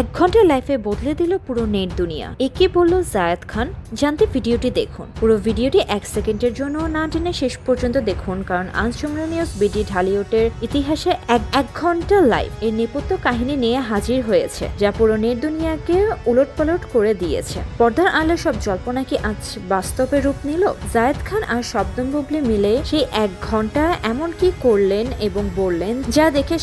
ঘন্টা লাইফে বদলে দিল পুরো নেট দুনিয়া। একে বলল জায়েদ খান। জানতে ভিডিওটি দেখুন। পুরো ভিডিওটি 1 সেকেন্ডের জন্য না টেনে শেষ পর্যন্ত দেখুন, কারণ আজ যমুনা নিউজ বিডি ঢালিউডের ইতিহাসে এক ঘন্টা লাইভ এর নেপথ্য কাহিনী নিয়ে হাজির হয়েছে, যা পুরো নেট দুনিয়াকে উলটপালট করে দিয়েছে। পর্দার আলো সব জল্পনা কি আজ বাস্তবে রূপ নিল? জায়েদ খান আর শবনম বুবলি মিলে সেই 1 ঘন্টা এমন কি করলেন এবং বললেন, যা দেখে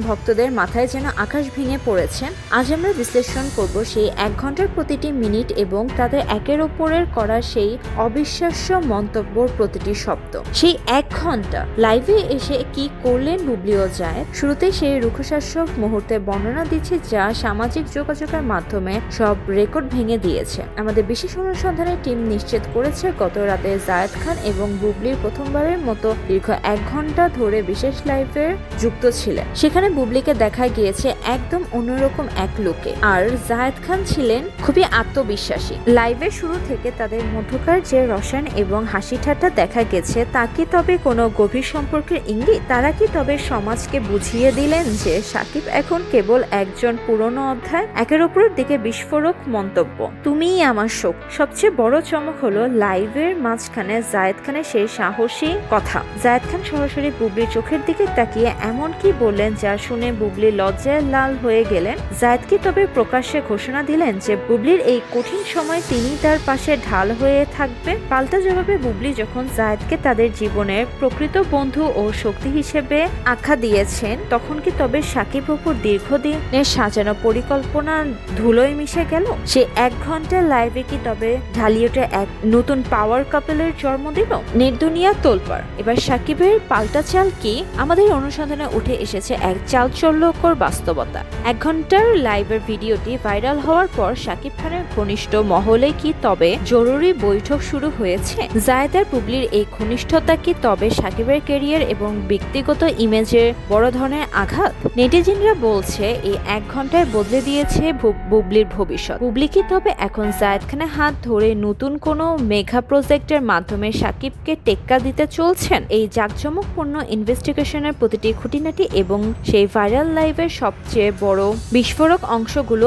ভক্তদের মাথায় যেন আকাশ ভেঙে পড়েছে। আজ আমরা বিশ্লেষণ করব সেই 1 ঘন্টার প্রতিটি মিনিট এবং তাদের একের ওপরের করা সেই অবিশ্বাস্য মন্তব্যর প্রতিটি শব্দ। সেই 1 ঘন্টা লাইভে এসে কি করলেন বুবলি ও জায়েদ? শুরুতেই সেই রুক্ষশাসক মুহূর্তে বর্ণনা দিচ্ছে, যা সামাজিক যোগাযোগের মাধ্যমে সব রেকর্ড ভেঙে দিয়েছে। আমাদের বিশেষ অনুসন্ধানের টিম নিশ্চিত করেছে, গত রাতে জায়েদ খান এবং বুবলির প্রথমবারের মতো দীর্ঘ 1 ঘন্টা ধরে বিশেষ লাইভে যুক্ত ছিলেন। সেখানে বুবলিকে দেখা গিয়েছে একদম অন্যরকম এক লুকে, আর জায়েদ খান ছিলেন খুবই আত্মবিশ্বাসী। লাইভের শুরু থেকে তাদের মধ্যকার যে রসায়ন এবং হাসি ঠাট্টা দেখা গেছে, তা কি তবে কোনো গভীর সম্পর্কের ইঙ্গিত? তারা কি তবে সমাজকে বুঝিয়ে দিলেন যে সাকিব এখন কেবল একজন পুরনো অধ্যায়? একের ওপরের দিকে বিস্ফোরক মন্তব্য, তুমিই আমার শোক। সবচেয়ে বড় চমক হলো লাইভের মাঝখানে জায়েদ খানের সেই সাহসী কথা। জায়েদ খান সরাসরি বুবলির চোখের দিকে তাকিয়ে এমন কি বললেন, যা শুনে বুবলি লজ্জায় লাল হয়ে গেলেন। জায়েদ কি তবে প্রকাশ্যে ঘোষণা দিলেন যে বুবলির এই কঠিন সময় তিনি তার পাশে ঢাল হয়ে থাকবে? পাল্টা জবাবে বুবলি যখন জায়েদকে তাদের জীবনের প্রকৃত বন্ধু ও শক্তি হিসেবে আখ্যা দিয়েছেন, তখন কি তবে সাকিব অপুর দীর্ঘদিনের সাজানো পরিকল্পনা ধুলোয় মিশে গেল? সে 1 ঘন্টা লাইভে কি তবে ঢালিউডে এক নতুন পাওয়ার কাপেলের জন্ম দিল? নেট দুনিয়া তোলপাড়। এবার সাকিবের পাল্টা চাল কি? আমাদের অনুসন্ধানে উঠে এসেছে এক চাঞ্চল্যকর বাস্তবতা। 1 ঘন্টার লাইভের ভিডিওটি ভাইরাল হওয়ার পর সাকিব খানের ঘনিষ্ঠ মহলে কি তবে জরুরি বৈঠক শুরু হয়েছে? জায়েদ আর বুবলির এই ঘনিষ্ঠতা কি তবে সাকিবের ক্যারিয়ার এবং ব্যক্তিগত ইমেজের বড় ধরনের আঘাত? নেটিজেনরা বলছে এই 1 ঘন্টায় বদলে দিয়েছে বুবলির ভবিষ্যৎ। বুবলি কি তবে এখন জায়েদ খানের হাত ধরে নতুন কোনো মেগা প্রজেক্টের মাধ্যমে সাকিবকে টেক্কা দিতে চলছেন? এই জাঁকজমকপূর্ণ ইনভেস্টিগেশনের প্রতিটি খুঁটিনাটি এবং সেই ভাইরাল লাইভের সবচেয়ে বড় বিস্ফোরক অংশগুলো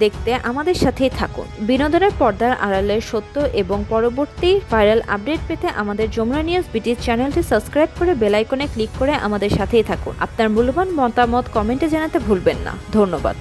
দেখতে আমাদের সাথেই থাকুন। বিনোদনের পর্দার আড়ালের সত্য এবং পরবর্তী ভাইরাল আপডেট পেতে আমাদের যমুনা নিউজ বিডি চ্যানেলটি সাবস্ক্রাইব করে বেল আইকনে ক্লিক করে আমাদের সাথেই থাকুন। আপনার মূল্যবান মতামত কমেন্টে জানাতে ভুলবেন না। ধন্যবাদ।